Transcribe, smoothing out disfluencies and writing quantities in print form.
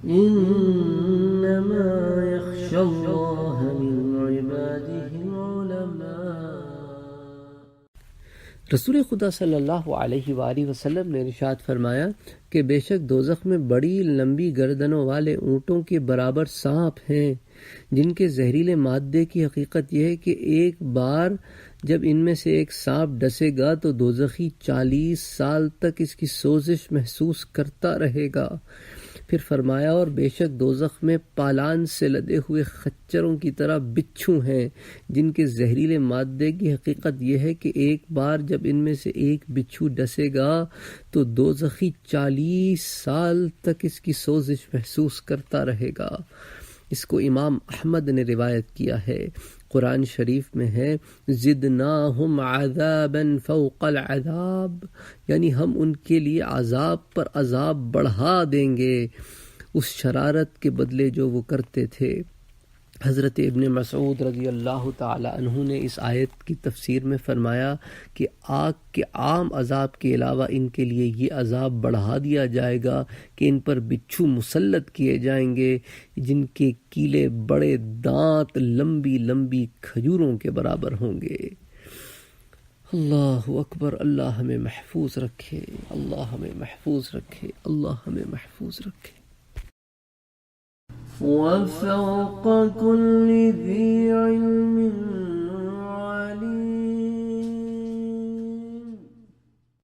إنما يخشى الله من عباده العلماء۔ رسول خدا صلی اللہ علیہ وآلہ وسلم نے ارشاد فرمایا کہ بے شک دوزخ میں بڑی لمبی گردنوں والے اونٹوں کے برابر سانپ ہیں، جن کے زہریلے مادے کی حقیقت یہ ہے کہ ایک بار جب ان میں سے ایک سانپ ڈسے گا تو دوزخی 40 سال تک اس کی سوزش محسوس کرتا رہے گا۔ پھر فرمایا اور بے شک دوزخ میں پالان سے لدے ہوئے خچروں کی طرح بچھو ہیں، جن کے زہریلے مادے کی حقیقت یہ ہے کہ ایک بار جب ان میں سے ایک بچھو ڈسے گا تو دوزخی 40 سال تک اس کی سوزش محسوس کرتا رہے گا۔ اس کو امام احمد نے روایت کیا ہے۔ قرآن شریف میں ہے زدناہم عذابا فوق العذاب، یعنی ہم ان کے لیے عذاب پر عذاب بڑھا دیں گے اس شرارت کے بدلے جو وہ کرتے تھے۔ حضرت ابن مسعود رضی اللہ تعالی عنہ نے اس آیت کی تفسیر میں فرمایا کہ آگ کے عام عذاب کے علاوہ ان کے لیے یہ عذاب بڑھا دیا جائے گا کہ ان پر بچھو مسلط کیے جائیں گے جن کے کیلے بڑے دانت لمبی لمبی کھجوروں کے برابر ہوں گے۔ اللہ اکبر، اللہ ہمیں محفوظ رکھے، اللہ ہمیں محفوظ رکھے، اللہ ہمیں محفوظ رکھے۔ وفوق كل ذي علم